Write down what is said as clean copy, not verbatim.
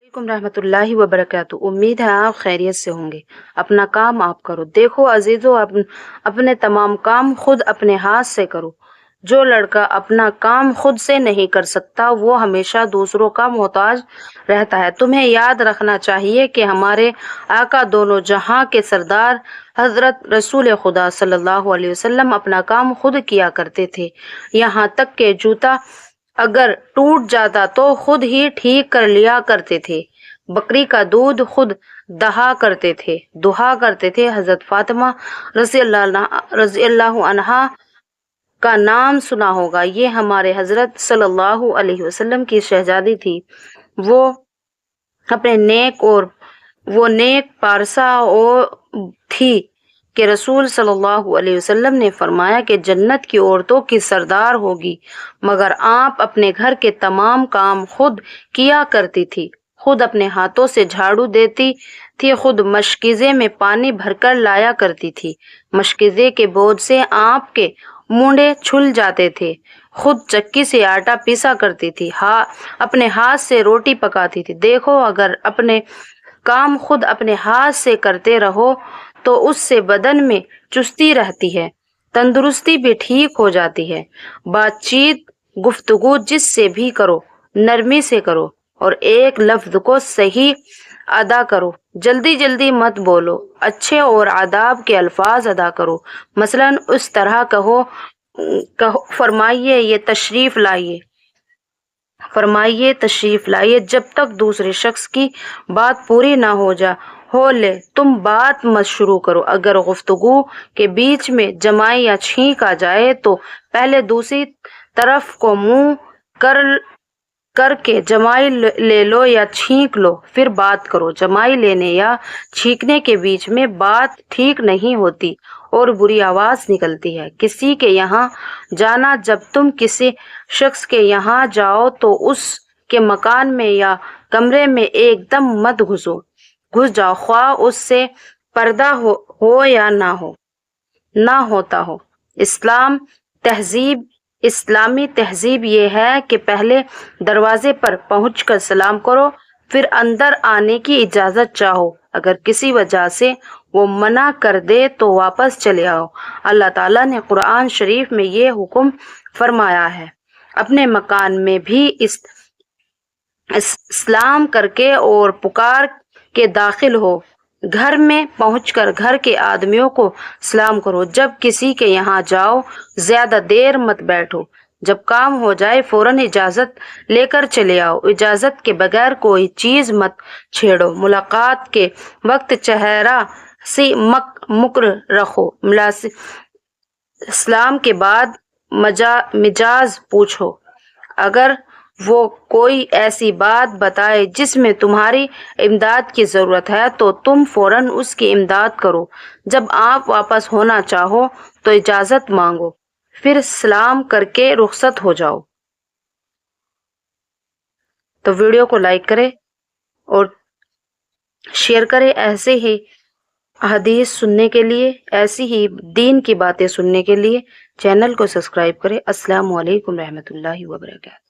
वालेकुम रहमतुल्लाहि व बरकातहू। उम्मीद है आप खैरियत से होंगे। अपना काम आप करो। देखो अजीजों, अपने तमाम काम खुद अपने हाथ से करो। जो लड़का अपना काम खुद से नहीं कर सकता वो हमेशा दूसरों का मोहताज रहता है। तुम्हें याद रखना चाहिए कि हमारे आका दोनों जहां के सरदार हजरत रसूल खुदा सल्लल्लाहु अलैहि वसल्लम अपना काम खुद किया करते थे। यहाँ तक कि जूता अगर टूट जाता तो खुद ही ठीक कर लिया करते थे। बकरी का दूध खुद दुहा करते थे। हजरत फातिमा रज़ी अल्लाह अन्हा का नाम सुना होगा। ये हमारे हजरत सल्लल्लाहु अलैहि वसल्लम की शहजादी थी। वो अपने नेक पारसा थी कि रसूल सल्लल्लाहु अलैहि वसल्लम ने फरमाया कि जन्नत की औरतों की सरदार होगी, मगर आप अपने घर के तमाम काम खुद किया करती थी। खुद अपने हाथों से झाड़ू देती थी, खुद मशकीज़े में पानी भरकर लाया करती थी। मशकीज़े के बोझ से आपके मूंढे छुल जाते थे। खुद चक्की से आटा पीसा करती थी, अपने हाथ से रोटी पकाती थी। देखो, अगर अपने काम खुद अपने हाथ से करते रहो तो उससे बदन में चुस्ती रहती है, तंदुरुस्ती भी ठीक हो जाती है। बातचीत गुफ्तगू जिससे भी करो नरमी से करो और एक लफ्ज को सही अदा करो। जल्दी जल्दी मत बोलो, अच्छे और आदाब के अल्फाज अदा करो। मसलन उस तरह कहो, फरमाइए तशरीफ लाइए, जब तक दूसरे शख्स की बात पूरी ना हो ले तुम बात मत शुरू करो। अगर गुफ्तगू के बीच में जमाई या छींक आ जाए तो पहले दूसरी तरफ को मुंह करके जमाई ले लो या छींक लो, फिर बात करो। जमाई लेने या छींकने के बीच में बात ठीक नहीं होती और बुरी आवाज निकलती है। किसी के यहाँ जाना, जब तुम किसी शख्स के यहाँ जाओ तो उसके मकान में या कमरे में एकदम मत घुस जाओ, ख्वाह उससे पर्दा हो या ना होता हो। इस्लामी तहजीब ये है कि पहले दरवाजे पर पहुंचकर सलाम करो, फिर अंदर आने की इजाजत चाहो। अगर किसी वजह से वो मना कर दे तो वापस चले आओ। अल्लाह ताला ने कुरान शरीफ में ये हुक्म फरमाया है। अपने मकान में भी सलाम करके और पुकार के दाखिल हो। घर में पहुंचकर घर के आदमियों को सलाम करो। जब किसी के यहाँ जाओ ज्यादा देर मत बैठो। जब काम हो जाए फौरन इजाजत लेकर चले आओ। इजाजत के बगैर कोई चीज मत छेड़ो। मुलाकात के वक्त चेहरा से मुक्र रखो। सलाम के बाद मिजाज पूछो। अगर वो कोई ऐसी बात बताए जिसमें तुम्हारी इमदाद की जरूरत है तो तुम फौरन उसकी इमदाद करो। जब आप वापस होना चाहो तो इजाजत मांगो, फिर सलाम करके रुखसत हो जाओ। तो वीडियो को लाइक करें और शेयर करें। ऐसे ही हदीस सुनने के लिए, ऐसी ही दीन की बातें सुनने के लिए चैनल को सब्सक्राइब करें। अस्सलामु अलैकुम रहमतुल्लाहि व बरकातहू।